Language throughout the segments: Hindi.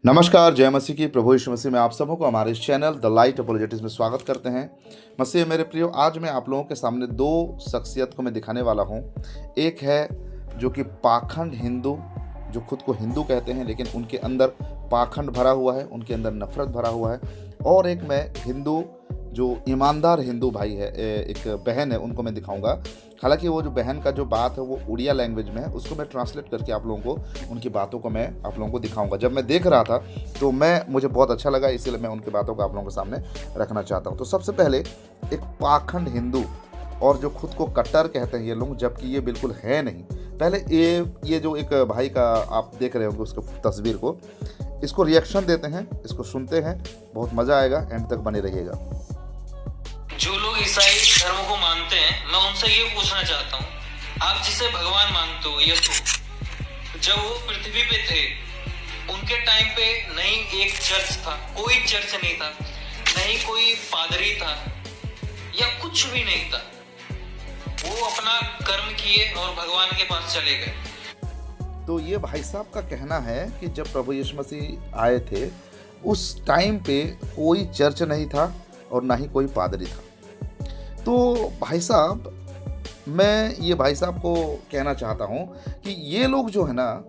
नमस्कार, जय मसीह की। प्रभु यीशु मसीह में आप सबों को हमारे इस चैनल द लाइट अपोलोजेटिक्स में स्वागत करते हैं। मसीह मेरे प्रियो, आज मैं आप लोगों के सामने दो शख्सियत को मैं दिखाने वाला हूं। एक है जो कि पाखंड हिंदू, जो खुद को हिंदू कहते हैं लेकिन उनके अंदर पाखंड भरा हुआ है, उनके अंदर नफरत भरा हुआ है। और एक मैं हिंदू, जो ईमानदार हिंदू भाई है, एक बहन है, उनको मैं दिखाऊंगा। हालांकि वो जो बहन का जो बात है वो उड़िया लैंग्वेज में है, उसको मैं ट्रांसलेट करके आप लोगों को उनकी बातों को मैं आप लोगों को दिखाऊंगा। जब मैं देख रहा था तो मुझे बहुत अच्छा लगा, इसीलिए मैं उनकी बातों को आप लोगों के सामने रखना चाहता हूँ। तो सबसे पहले एक पाखंड हिंदू और जो खुद को कट्टर कहते हैं ये लोग, जबकि ये बिल्कुल है नहीं। पहले ये जो एक भाई का आप देख रहे होंगे उसको तस्वीर को, इसको रिएक्शन देते हैं, इसको सुनते हैं, बहुत मज़ा आएगा, एंड तक बने रहिएगा। जो लोग ईसाई धर्म को मानते हैं, मैं उनसे ये पूछना चाहता हूँ, आप जिसे भगवान मानते हो यीशु, जब वो पृथ्वी पे थे उनके टाइम पे नहीं एक चर्च था, कोई चर्च नहीं था, नहीं कोई पादरी था या कुछ भी नहीं था। वो अपना कर्म किए और भगवान के पास चले गए। तो ये भाई साहब का कहना है कि जब प्रभु यीशु मसीह आए थे उस टाइम पे कोई चर्च नहीं था और ना ही कोई पादरी था। तो भाई साहब, मैं ये भाई साहब को कहना चाहता हूँ कि ये लोग जो है ना,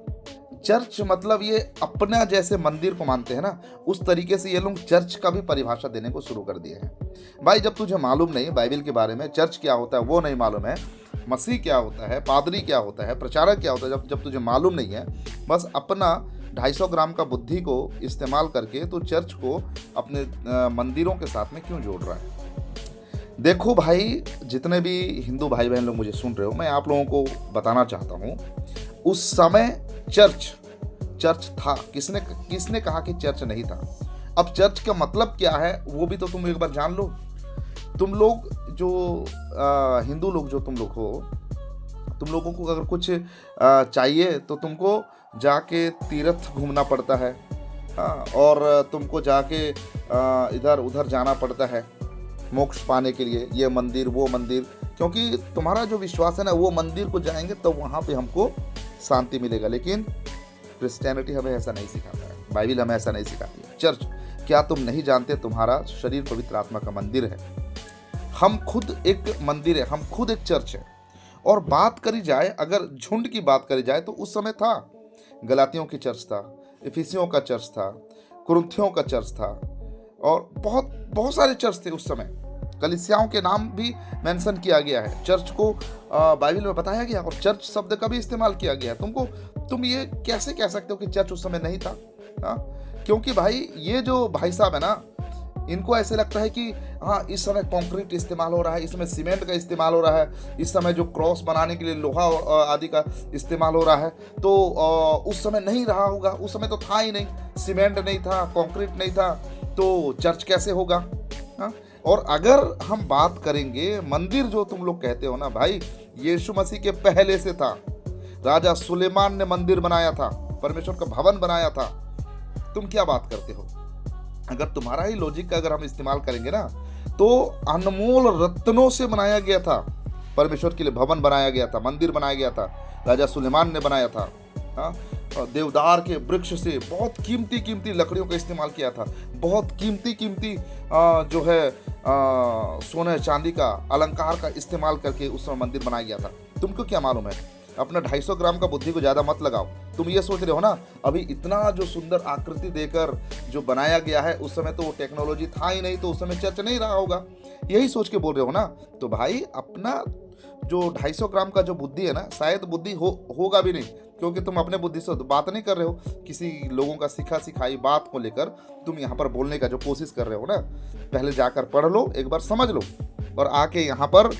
चर्च मतलब ये अपना जैसे मंदिर को मानते हैं ना, उस तरीके से ये लोग चर्च का भी परिभाषा देने को शुरू कर दिए हैं। भाई, जब तुझे मालूम नहीं बाइबल के बारे में, चर्च क्या होता है वो नहीं मालूम है, मसीह क्या होता है, पादरी क्या होता है, प्रचारक क्या होता है, जब तुझे मालूम नहीं है, बस अपना 250 ग्राम का बुद्धि को इस्तेमाल करके तो चर्च को अपने मंदिरों के साथ में क्यों जोड़ रहा है। देखो भाई, जितने भी हिंदू भाई बहन लोग मुझे सुन रहे हो, मैं आप लोगों को बताना चाहता हूँ, उस समय चर्च था। किसने कहा कि चर्च नहीं था? अब चर्च का मतलब क्या है वो भी तो तुम एक बार जान लो। तुम लोग जो हिंदू लोग जो तुम लोग हो, तुम लोगों को अगर कुछ चाहिए तो तुमको जाके तीर्थ घूमना पड़ता है, और तुमको जाके इधर उधर जाना पड़ता है मोक्ष पाने के लिए, ये मंदिर वो मंदिर, क्योंकि तुम्हारा जो विश्वास है ना, वो मंदिर को जाएंगे तो वहाँ पे हमको शांति मिलेगा। लेकिन क्रिश्चियनिटी हमें ऐसा नहीं सिखाता है, बाइबल हमें ऐसा नहीं सिखाती है। चर्च, क्या तुम नहीं जानते तुम्हारा शरीर पवित्र आत्मा का मंदिर है? हम खुद एक मंदिर है, हम खुद एक चर्च है। और बात करी जाए, अगर झुंड की बात करी जाए तो उस समय था, गलातियों की चर्च था, इफिसियों का चर्च था, कुरिन्थियों का चर्च था, और बहुत सारे चर्च थे उस समय। कलीसियाओं के नाम भी मेंशन किया गया है, चर्च को बाइबल में बताया गया, और चर्च शब्द का भी इस्तेमाल किया गया है। तुम ये कैसे कह सकते हो कि चर्च उस समय नहीं था? क्योंकि भाई, ये जो भाई साहब है ना, इनको ऐसे लगता है कि हाँ, इस समय कंक्रीट इस्तेमाल हो रहा है, इस समय सीमेंट का इस्तेमाल हो रहा है, इस समय जो क्रॉस बनाने के लिए लोहा आदि का इस्तेमाल हो रहा है, तो उस समय नहीं रहा होगा। उस समय तो था ही नहीं, सीमेंट नहीं था, कंक्रीट नहीं था, तो चर्च कैसे होगा? हाँ? और अगर हम बात करेंगे मंदिर जो तुम लोग कहते हो ना भाई, यीशु मसीह के पहले से था। राजा सुलेमान ने मंदिर बनाया था, परमेश्वर का भवन बनाया था। तुम क्या बात करते हो? अगर तुम्हारा ही लॉजिक का अगर हम इस्तेमाल करेंगे ना, तो अनमोल रत्नों से बनाया गया था, परमेश्वर के लिए भवन बनाया गया था, मंदिर बनाया गया था, राजा सुलेमान ने बनाया था। देवदार के वृक्ष से बहुत कीमती लकड़ियों का इस्तेमाल किया था, बहुत कीमती जो है सोने चांदी का अलंकार का इस्तेमाल करके उस समय मंदिर बनाया गया था। तुमको क्या मालूम है? अपना 250 ग्राम का बुद्धि को ज़्यादा मत लगाओ। तुम ये सोच रहे हो ना, अभी इतना जो सुंदर आकृति देकर जो बनाया गया है, उस समय तो वो टेक्नोलॉजी था ही नहीं, तो उस समय चर्च नहीं रहा होगा, यही सोच के बोल रहे हो ना। तो भाई, अपना जो 250 ग्राम का जो बुद्धि है ना, शायद बुद्धि होगा भी नहीं, क्योंकि तुम अपने बुद्धि से बात नहीं कर रहे हो, किसी लोगों का सिखाई बात को लेकर तुम यहाँ पर बोलने का जो कोशिश कर रहे हो ना। पहले जाकर पढ़ लो, एक बार समझ लो, और आके यहाँ पर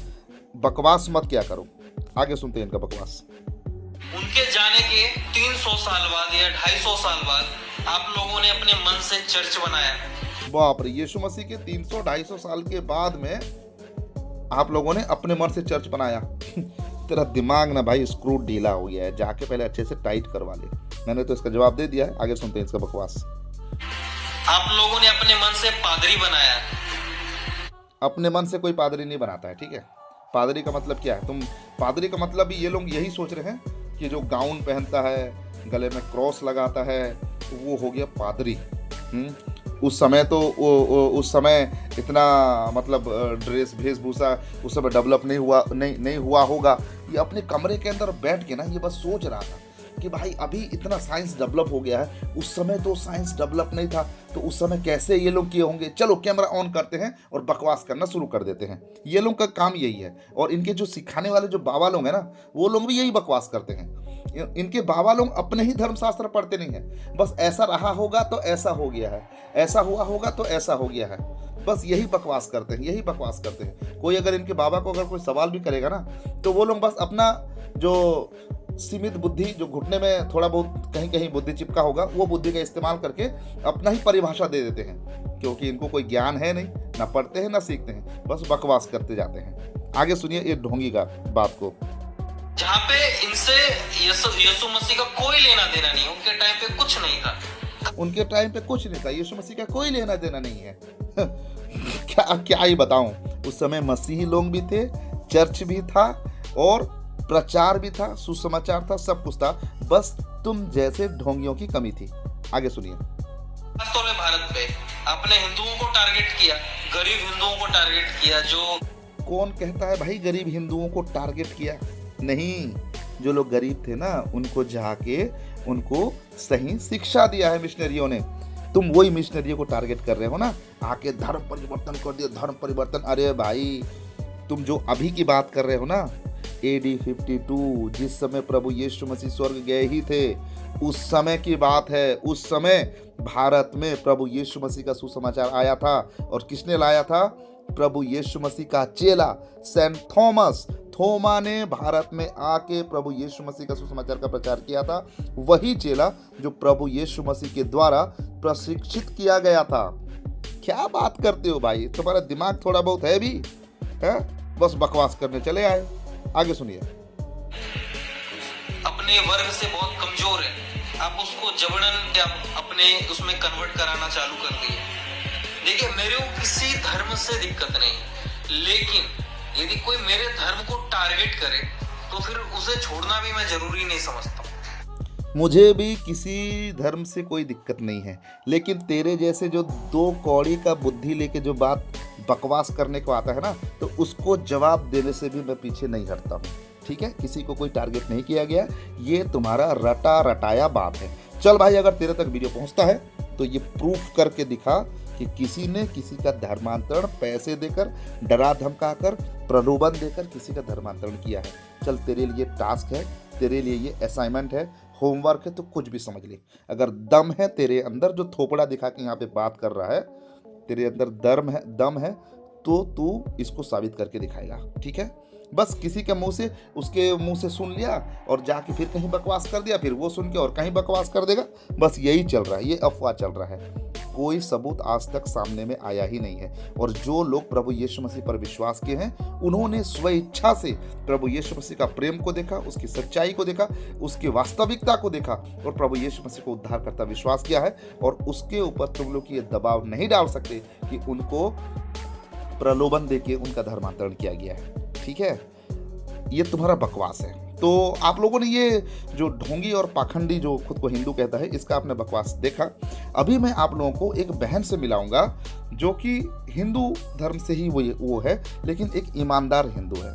बकवास मत क्या करो। आगे सुनते हैं इनका बकवास। उनके जाने के 300 साल बाद या 250 साल बाद आप लोगों ने अपने मन से चर्च बनाया। बाप रे, यीशु मसीह के 300-250 साल के बाद में आप लोगों ने अपने मन से चर्च बनाया। तेरा दिमाग ना भाई स्क्रू ढीला हो गया है, जाके पहले अच्छे से टाइट करवा ले। मैंने तो इसका जवाब दे दिया है, आगे सुनते हैं इसका बकवास। आप लोगों ने अपने मन से पादरी बनाया। अपने मन से कोई पादरी नहीं बनाता है, ठीक है? पादरी का मतलब क्या है? पादरी का मतलब भी ये लोग यही सोच रहे हैं कि जो गाउन पहनता है, गले में क्रॉस लगाता है, वो हो गया पादरी। उस समय तो उस समय इतना मतलब ड्रेस वेशभूषा उस समय डेवलप नहीं हुआ होगा। ये अपने कमरे के अंदर बैठ के ना ये बस सोच रहा था कि भाई अभी इतना साइंस डेवलप हो गया है, उस समय तो साइंस डेवलप नहीं था, तो उस समय कैसे ये लोग किए होंगे। चलो कैमरा ऑन करते हैं और बकवास करना शुरू कर देते हैं। ये लोग का काम यही है। और इनके जो सिखाने वाले जो बाबा लोग हैं ना, वो लोग भी यही बकवास करते हैं। इनके बाबा लोग अपने ही धर्मशास्त्र पढ़ते नहीं हैं। बस ऐसा रहा होगा तो ऐसा हो गया है, ऐसा हुआ होगा तो ऐसा हो गया है, बस यही बकवास करते हैं, यही बकवास करते हैं। कोई अगर इनके बाबा को अगर कोई सवाल भी करेगा ना, तो वो लोग बस अपना जो सीमित बुद्धि, जो घुटने में थोड़ा बहुत कहीं कहीं बुद्धि चिपका होगा, वो बुद्धि का इस्तेमाल करके अपना ही परिभाषा दे देते हैं, क्योंकि इनको कोई ज्ञान है नहीं, ना पढ़ते हैं ना सीखते हैं, बस बकवास करते जाते हैं। आगे सुनिए ये ढोंगी का बात को। जहाँ पे इनसे यीशु मसीह का कोई लेना देना नहीं, उनके टाइम पे कुछ नहीं था। उनके टाइम पे कुछ नहीं था, यीशु मसीह का कोई लेना देना नहीं है। क्या ही बताऊं, उस समय मसीही लोग भी थे, चर्च भी था और प्रचार भी था, सुसमाचार था, सब कुछ था, बस तुम जैसे ढोंगियों की कमी थी। आगे सुनिए। खासतौर में भारत पे अपने हिंदुओं को टारगेट किया, गरीब हिंदुओं को टारगेट किया। जो कौन कहता है भाई गरीब हिंदुओं को टारगेट किया? नहीं, जो लोग गरीब थे ना, उनको जाके उनको सही शिक्षा दिया है मिशनरियों ने। तुम वही मिशनरियों को टारगेट कर रहे हो ना, आके धर्म परिवर्तन कर दिया, धर्म परिवर्तन। अरे भाई, तुम जो अभी की बात कर रहे हो ना, AD 52, जिस समय प्रभु यीशु मसीह स्वर्ग गए ही थे, उस समय की बात है। उस समय भारत में प्रभु यीशु मसीह का सुसमाचार आया था। और किसने लाया था? प्रभु यीशु मसीह का चेला सेंट थोमा ने भारत में आके प्रभु यीशु मसीह का सुसमाचार का प्रचार किया था। वही चेला जो प्रभु यीशु मसीह के द्वारा प्रशिक्षित किया गया था। क्या बात करते हो भाई, तुम्हारा दिमाग थोड़ा बहुत है भी है? बस बकवास करने चले आए। आगे सुनिए। अपने वर्ग से बहुत कमजोर है, आप उसको जबरन क्या अपने उसमें कन्वर्ट कराना चालू कर दिए। देखिए, मेरे को किसी धर्म से दिक्कत नहीं, लेकिन यदि कोई मेरे धर्म को टारगेट करे तो फिर उसे छोड़ना भी मैं जरूरी नहीं समझता। मुझे भी किसी धर्म से कोई दिक्कत नहीं है, लेकिन तेरे जैसे जो दो कौड़ी का बुद्धि लेके जो बात बकवास करने को आता है ना, तो उसको जवाब देने से भी मैं पीछे नहीं हटता हूँ। ठीक है, किसी को कोई टारगेट नहीं किया गया, ये तुम्हारा रटा रटाया बात है। चल भाई, अगर तेरे तक वीडियो पहुँचता है तो ये प्रूफ करके दिखा कि किसी ने किसी का धर्मांतरण पैसे देकर, डरा धमकाकर, प्रलोभन देकर किसी का धर्मांतरण किया है। चल, तेरे लिए टास्क है, तेरे लिए ये असाइनमेंट है, होमवर्क है, तो कुछ भी समझ ले। अगर दम है तेरे अंदर, जो थोपड़ा दिखा के यहाँ पे बात कर रहा है, तेरे अंदर दम है, तो तू इसको साबित करके दिखाएगा। ठीक है, बस किसी के मुंह से, उसके मुंह से सुन लिया और जाके फिर कहीं बकवास कर दिया, फिर वो सुन के और कहीं बकवास कर देगा। बस यही चल रहा है, ये अफवाह चल रहा है। कोई सबूत आज तक सामने में आया ही नहीं है। और जो लोग प्रभु यीशु मसीह पर विश्वास किए हैं, उन्होंने स्वेच्छा से प्रभु यीशु मसीह का प्रेम को देखा, उसकी सच्चाई को देखा, उसकी वास्तविकता को देखा और प्रभु यीशु मसीह को उद्धार करता विश्वास किया है। और उसके ऊपर तुम लोग ये दबाव नहीं डाल सकते कि उनको प्रलोभन देके उनका धर्मांतरण किया गया है। ठीक है, ये तुम्हारा बकवास है। तो आप लोगों ने ये जो ढोंगी और पाखंडी जो खुद को हिंदू कहता है, इसका आपने बकवास देखा। अभी मैं आप लोगों को एक बहन से मिलाऊंगा जो कि हिंदू धर्म से ही वो है, लेकिन एक ईमानदार हिंदू है।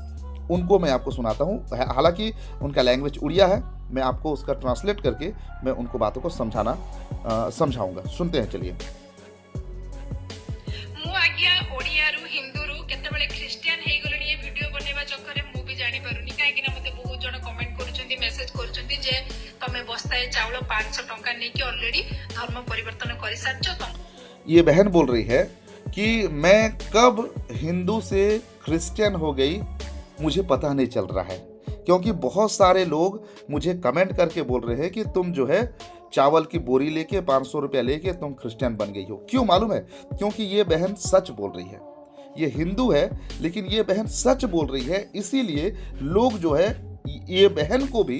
उनको मैं आपको सुनाता हूँ। हालांकि उनका लैंग्वेज उड़िया है, मैं आपको उसका ट्रांसलेट करके मैं उनको बातों को समझाऊंगा। सुनते हैं, चलिए। ख्रिस्टियन हे गले ये वीडियो बनेवा चक्कर मु भी जानि पारुनी काहे कि ना मते बहुत जण कमेंट करूछंती, मेसेज करूछंती जे तमे बस्ताए चावल 500 टंका नेकी ऑलरेडी धर्म परिवर्तन करि सारछो। तुम ये बहन बोल रही है कि मैं कब हिंदू से क्रिश्चियन हो गई मुझे पता नहीं चल रहा है, क्योंकि बहुत सारे लोग मुझे कमेंट करके बोल रहे हैं कि तुम जो है चावल की बोरी लेके 500 रुपया लेके तुम क्रिश्चियन बन गई हो। क्यों मालूम है? क्योंकि ये बहन सच बोल रही है। ये हिंदू है लेकिन ये बहन सच बोल रही है, इसीलिए लोग जो है ये बहन को भी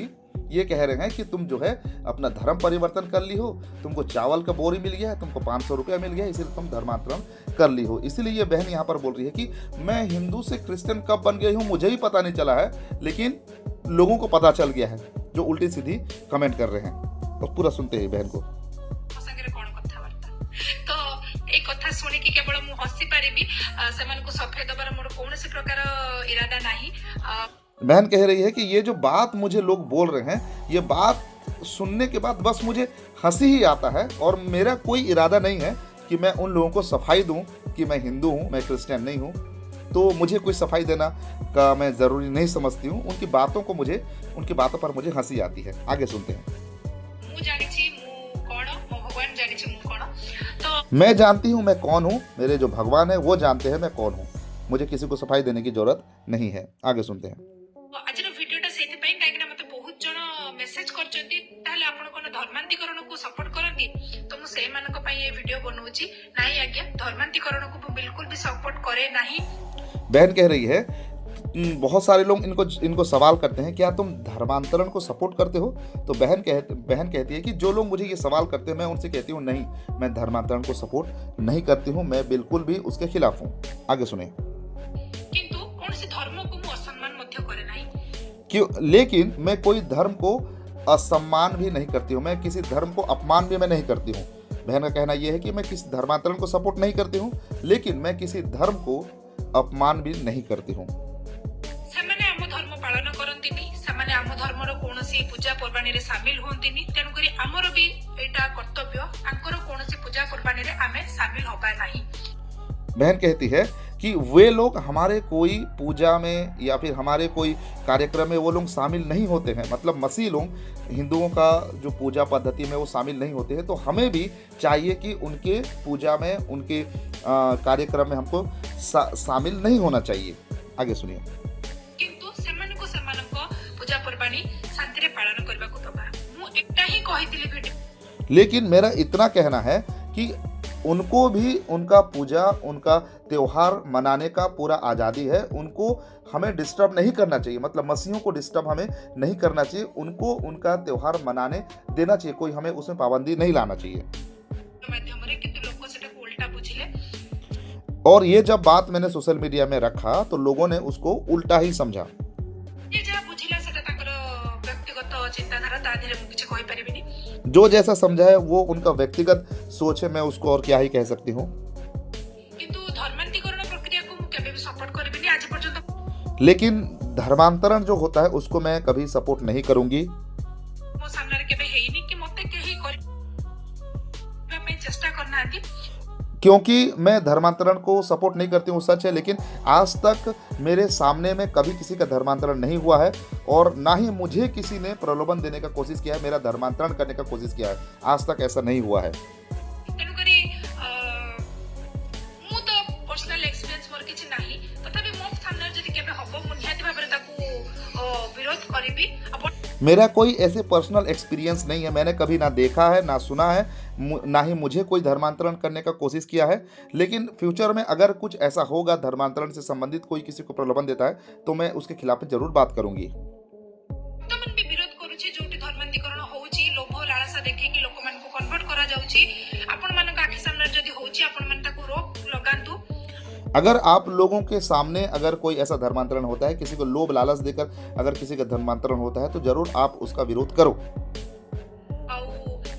ये कह रहे हैं कि तुम जो है अपना धर्म परिवर्तन कर ली हो, तुमको चावल का बोरी मिल गया है, तुमको 500 रुपया मिल गया है, इसलिए तुम धर्मांतरण कर ली हो। इसीलिए ये बहन यहाँ पर बोल रही है कि मैं हिंदू से क्रिश्चियन कब बन गई हूँ मुझे भी पता नहीं चला है, लेकिन लोगों को पता चल गया है जो उल्टी सीधी कमेंट कर रहे हैं। और पूरा सुनते हैं बहन को। ଶୁଣିକି କେବଳ ମୁଁ ହସି ପାରିବି ସେମାନଙ୍କୁ ସଫେଇ ଦବାର ମୋର କୌଣସି ପ୍ରକାର ଇରାଦା ନାହିଁ। बहन कह रही है कि ये जो बात मुझे लोग बोल रहे हैं, ये बात सुनने के बाद बस मुझे हंसी ही आता है और मेरा कोई इरादा नहीं है कि मैं उन लोगों को सफाई दूं कि मैं हिंदू हूं, मैं क्रिश्चियन नहीं हूं, तो मुझे कोई सफाई देना का मैं ज़रूरी नहीं समझती हूं। उनकी बातों पर मुझे हंसी आती है। आगे सुनते हैं। ମୁଁ ଜାଣିଛି ମୁଁ କଣ, ମୋ ଭଗବାନ ଜାଣିଛି ମୁଁ କଣ। ତ मैं जानती हूँ मैं कौन हूँ, मेरे जो भगवान है वो जानते हैं मैं कौन हूँ, मुझे किसी को सफाई देने की जरूरत नहीं है। आगे सुनते हैं। ଆଜିର ଭିଡିଓଟା ସେଇଥିପାଇଁ କାହିଁକି ନା ମତେ ବହୁତ ଜଣ ମେସେଜ କରିଛନ୍ତି ତାହେଲେ ଆପଣ କଣ ଧର୍ମାନ୍ତୀକରଣକୁ ସପୋର୍ଟ କରନ୍ତି, ତ ମୁଁ ସେଇମାନଙ୍କ ପାଇଁ ଏ ଭିଡିଓ ବନଉଛି। ନାହିଁ ଆଜ୍ଞା, ଧର୍ମାନ୍ତୀକରଣକୁ ମୁଁ ବିଲକୁଲ ବି ସପୋର୍ଟ କରେ ନାହିଁ। बहन कह रही है बहुत सारे लोग इनको सवाल करते हैं क्या तुम धर्मांतरण को सपोर्ट करते हो, तो बहन कहती है कि जो लोग मुझे ये सवाल करते हैं मैं उनसे कहती हूँ नहीं, मैं धर्मांतरण को सपोर्ट नहीं करती हूँ, मैं बिल्कुल भी उसके खिलाफ हूँ। आगे सुने। କିନ୍ତୁ କୌଣସି ଧର୍ମକୁ ମୁଁ ଅସମ୍ମାନ ମଧ୍ୟ କରେ ନାହିଁ। क्यों, लेकिन मैं कोई धर्म को असम्मान भी नहीं करती हूँ, मैं किसी धर्म को अपमान भी मैं नहीं करती हूँ। बहन का कहना यह है कि मैं किसी धर्मांतरण को सपोर्ट नहीं करती हूँ, लेकिन मैं किसी धर्म को अपमान भी नहीं करती हूँ। ସେମାନେ ଆମ ଧର୍ମ ପାଳନ କରନ୍ତିନି, ସେମାନେ ଆମ ଧର୍ମର କୌଣସି ପୂଜା ପର୍ବାଣୀରେ ସାମିଲ ହୁଅନ୍ତିନି, ତେଣୁକରି ଆମର ବି ଏଇଟା କର୍ତ୍ତବ୍ୟ ତାଙ୍କର କୌଣସି ପୂଜା ପର୍ବାଣୀରେ ଆମେ ସାମିଲ ହବା ନାହିଁ। बहन कहती है कि वे लोग हमारे कोई पूजा में या फिर हमारे कोई कार्यक्रम में वो लोग शामिल नहीं होते हैं, मतलब मसीह लोग हिंदुओं का जो पूजा पद्धति में वो शामिल नहीं होते हैं, तो हमें भी चाहिए कि उनके पूजा में उनके कार्यक्रम में हमको शामिल नहीं होना चाहिए। आगे सुनिए। କିନ୍ତୁ ସେମାନଙ୍କୁ ସେମାନଙ୍କ ପୂଜା ପର୍ବାଣୀ ଶାନ୍ତିରେ ପାଳନ କରିବାକୁ ଦବା, ମୁଁ ଏଟା ହିଁ କହିଥିଲି ଭିଡିଓ। लेकिन मेरा इतना कहना है कि उनको भी उनका पूजा उनका त्योहार मनाने का पूरा आज़ादी है, उनको हमें डिस्टर्ब नहीं करना चाहिए, मतलब मसीहों को डिस्टर्ब हमें नहीं करना चाहिए, उनको उनका त्योहार मनाने देना चाहिए, कोई हमें उसमें पाबंदी नहीं लाना चाहिए। ମାଧ୍ୟମରେ କିନ୍ତୁ ଲୋକ ସେଟାକୁ ଉଲ୍ଟା ବୁଝିଲେ। और ये जब बात मैंने सोशल मीडिया में रखा तो लोगों ने उसको उल्टा ही समझा। ଯିଏ ଯାହା ବୁଝିଲା ସେଟା ତାଙ୍କର ବ୍ୟକ୍ତିଗତ ଚିନ୍ତାଧାରା, ତା ଦେହରେ ମୁଁ କିଛି କହିପାରିବିନି। जो जैसा समझा है वो उनका व्यक्तिगत सोच है, मैं उसको और क्या ही कह सकती हूँ। କିନ୍ତୁ ଧର୍ମାନ୍ତୀକରଣ ପ୍ରକ୍ରିୟାକୁ ମୁଁ କେବେ ବି ସପୋର୍ଟ କରିବିନି ଆଜି ପର୍ଯ୍ୟନ୍ତ। लेकिन धर्मांतरण जो होता है उसको मैं कभी सपोर्ट नहीं करूंगी। ମୋ ସାମ୍ନାରେ କେବେ ହେଇନି କି ମତେ କେହି କରିବା ପାଇଁ ଚେଷ୍ଟା କରିନାହାନ୍ତି। क्योंकि मैं धर्मांतरण को सपोर्ट नहीं करती हूँ, सच है, लेकिन आज तक मेरे सामने में कभी किसी का धर्मांतरण नहीं हुआ है और ना ही मुझे किसी ने प्रलोभन देने का कोशिश किया है, मेरा धर्मांतरण करने का कोशिश किया है, आज तक ऐसा नहीं हुआ है। ତେଣୁକରି ମୁଁ ତ ପର୍ସନାଲ ଏକ୍ସପିରିଏନ୍ସ ମୋର କିଛି ନାହିଁ, ତଥାପି ମୋ ସାମ୍ନାରେ ଯଦି କେବେ ହବ ମୁଁ ନିହାତି ଭାବରେ ତାକୁ ବିରୋଧ କରିବି। मेरा कोई ऐसे पर्सनल एक्सपीरियंस नहीं है, मैंने कभी ना देखा है ना सुना है, ना ही मुझे कोई धर्मांतरण करने का कोशिश किया है, लेकिन फ्यूचर में अगर कुछ ऐसा होगा धर्मांतरण से संबंधित कोई किसी को प्रलोभन देता है तो मैं उसके खिलाफ में जरूर बात करूंगी। ବର୍ତ୍ତମାନ ବି ବିରୋଧ କରୁଛି ଯୋଉଠି ଧର୍ମାନ୍ତୀକରଣ ହଉଛି, ଲୋଭ ଲାଳସା ଦେଖେଇକି ଲୋକମାନଙ୍କୁ କନଭର୍ଟ କରାଯାଉଛି, ଆପଣମାନଙ୍କ ଆଖି ସାମ୍ନାରେ ଯଦି ହଉଛି ଆପଣମାନେ ତାକୁ ରୋକ ଲଗାନ୍ତୁ। अगर आप लोगों के सामने अगर कोई ऐसा धर्मांतरण होता है, किसी को लोभ लालच देकर अगर किसी का धर्मांतरण होता है तो जरूर आप उसका विरोध करो। ଆଉ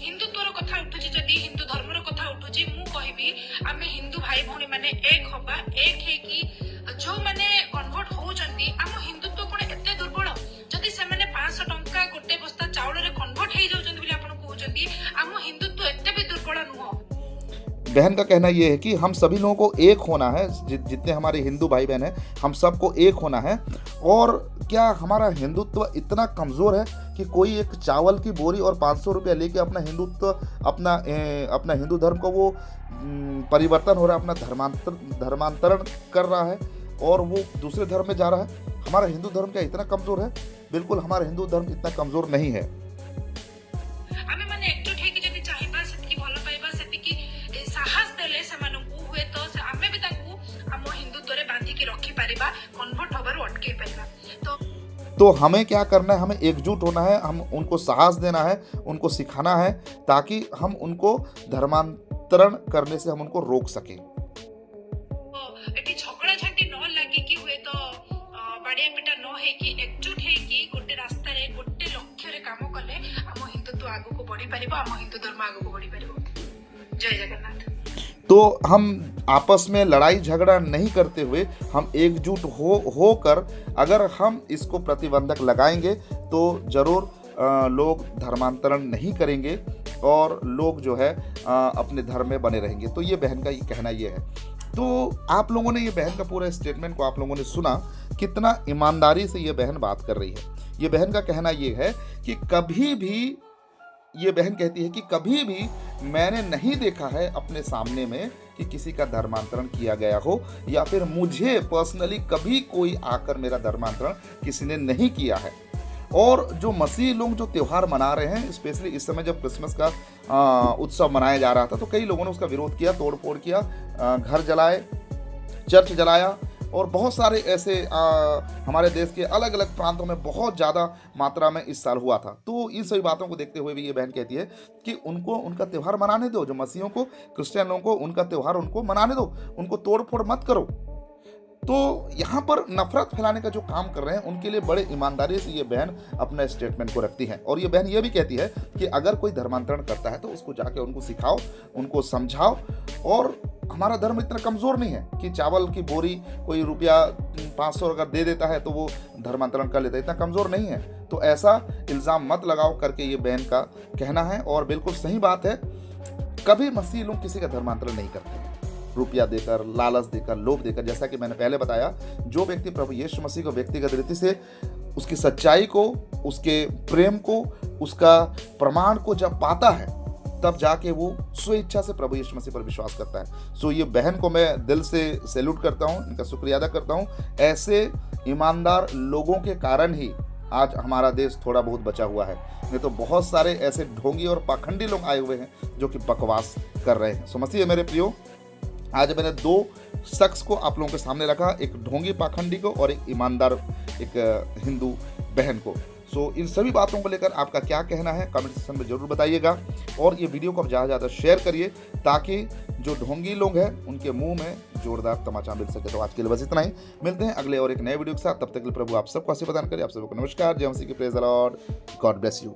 ହିନ୍ଦୁତ୍ୱର କଥା ଉଠୁଛି, ଯଦି ହିନ୍ଦୁ ଧର୍ମର କଥା ଉଠୁଛି, ମୁଁ କହିବି ଆମେ ହିନ୍ଦୁ ଭାଇ ଭଉଣୀ ମାନେ ଏକ ହବା, ଏକ ହେଇକି ଯୋଉମାନେ କନଭର୍ଟ ହଉଛନ୍ତି, ଆମ ହିନ୍ଦୁତ୍ୱ କଣ ଏତେ ଦୁର୍ବଳ? ଯଦି ସେମାନେ 500 ଟଙ୍କା ଗୋଟେ ବସ୍ତା ଚାଉଳରେ କନଭର୍ଟ ହେଇଯାଉଛନ୍ତି ବୋଲି ଆପଣ କହୁଛନ୍ତି, ଆମ ହିନ୍ଦୁତ୍ୱ ଏତେ ବି ଦୁର୍ବଳ ନୁହଁ। बहन का कहना यह है कि हम सभी लोगों को एक होना है, जितने हमारे हिंदू भाई बहन हैं हम सबको एक होना है। और क्या हमारा हिंदुत्व इतना कमज़ोर है कि कोई एक चावल की बोरी और 500 रुपया लेके अपना हिंदुत्व अपना हिंदू धर्म को वो परिवर्तन हो रहा है, अपना धर्मांतरण कर रहा है और वो दूसरे धर्म में जा रहा है? हमारा हिंदू धर्म क्या इतना कमज़ोर है? बिल्कुल हमारा हिंदू धर्म इतना कमज़ोर नहीं है। ଆମେ ମାନେ एकजुट ହେଇକି ଯଦି ଚାହିଁବା ସେତିକି ଭଲ ପାଇବା, ସେତିକି ସାହସ ଦେଲେ ସେମାନଙ୍କୁ ହୁଏତ ଆମେ ବି ତାଙ୍କୁ ଆମ ହିନ୍ଦୁତ୍ୱରେ ବାନ୍ଧିକି ରଖିପାରିବା, କନଭର୍ଟ ହବାରୁ ଅଟକେଇ ପାରିବା। तो हमें क्या करना है, हमें एकजुट होना है, हम उनको साहस देना है, उनको सिखाना है ताकि हम उनको धर्मांतरण करने से हम उनको रोक सकें। ଏଠି ଝଗଡ଼ା ଝାଣ୍ଟି ନ ଲାଗିକି ହୁଏତ ବାଡ଼ିଆ ପିଟା ନ ହେଇକି एकजुट ହେଇକି ଗୋଟେ ରାସ୍ତାରେ ଗୋଟେ ଲକ୍ଷ୍ୟରେ କାମ କଲେ ଆମ ହିନ୍ଦୁତ୍ୱ ଆଗକୁ ବଢି ପାରିବ, ଆମ ହିନ୍ଦୁ ଧର୍ମ ଆଗକୁ ବଢି ପାରିବ। ଜୟ ଜଗନ୍ନାଥ। तो हम आपस में लड़ाई झगड़ा नहीं करते हुए हम एकजुट होकर अगर हम इसको प्रतिबंधक लगाएंगे तो ज़रूर लोग धर्मांतरण नहीं करेंगे और लोग जो है अपने धर्म में बने रहेंगे। तो ये बहन का ये कहना ये है। तो आप लोगों ने ये बहन का पूरा स्टेटमेंट को आप लोगों ने सुना, कितना ईमानदारी से ये बहन बात कर रही है। ये बहन का कहना ये है कि कभी भी, ये बहन कहती है कि कभी भी मैंने नहीं देखा है अपने सामने में कि किसी का धर्मांतरण किया गया हो, या फिर मुझे पर्सनली कभी कोई आकर मेरा धर्मांतरण किसी ने नहीं किया है। और जो मसीह लोग जो त्यौहार मना रहे हैं, स्पेशली इस समय जब क्रिसमस का उत्सव मनाया जा रहा था, तो कई लोगों ने उसका विरोध किया, तोड़ फोड़ किया, घर जलाए, चर्च जलाया, और बहुत सारे ऐसे हमारे देश के अलग अलग प्रांतों में बहुत ज़्यादा मात्रा में इस साल हुआ था। तो इन सभी बातों को देखते हुए भी ये बहन कहती है कि उनको उनका त्यौहार मनाने दो, जो मसीहों को, क्रिश्चियनों को उनका त्यौहार उनको मनाने दो, उनको तोड़ फोड़ मत करो। तो यहाँ पर नफरत फैलाने का जो काम कर रहे हैं उनके लिए बड़े ईमानदारी से ये बहन अपना स्टेटमेंट को रखती है। और ये बहन ये भी कहती है कि अगर कोई धर्मांतरण करता है तो उसको जाके उनको सिखाओ, उनको समझाओ। और हमारा धर्म इतना कमज़ोर नहीं है कि चावल की बोरी कोई रुपया 500 अगर दे देता है तो वो धर्मांतरण कर लेता है, इतना कमज़ोर नहीं है। तो ऐसा इल्ज़ाम मत लगाओ करके ये बहन का कहना है। और बिल्कुल सही बात है, कभी मसीह लोग किसी का धर्मांतरण नहीं करते हैं, रुपया देकर, लालच देकर, लोभ देकर। जैसा कि मैंने पहले बताया, जो व्यक्ति प्रभु यीशु मसीह को व्यक्तिगत रीति से उसकी सच्चाई को, उसके प्रेम को, उसका प्रमाण को जब पाता है, तब जाके वो स्वेच्छा से प्रभु यीशु मसीह पर विश्वास करता है। सो ये बहन को मैं दिल से सैल्यूट करता हूँ, इनका शुक्रिया अदा करता हूँ। ऐसे ईमानदार लोगों के कारण ही आज हमारा देश थोड़ा बहुत बचा हुआ है, नहीं तो बहुत सारे ऐसे ढोंगी और पाखंडी लोग आए हुए हैं जो कि बकवास कर रहे हैं। सो मसीह मेरे प्रियो, आज मैंने दो शख्स को आप लोगों के सामने रखा, एक ढोंगी पाखंडी को और एक ईमानदार एक हिंदू बहन को। सो इन सभी बातों को लेकर आपका क्या कहना है कमेंट सेक्शन में जरूर बताइएगा। और ये वीडियो को आप ज़्यादा से ज़्यादा शेयर करिए ताकि जो ढोंगी लोग हैं उनके मुंह में जोरदार तमाचा मिल सके। तो आज के लिए बस इतना ही, मिलते हैं अगले और एक नए वीडियो के साथ। तब तक के लिए प्रभु आप सबको आशीर्वाद प्रदान करें। आप सबको नमस्कार, जय मसीह की, praise the Lord, God bless you.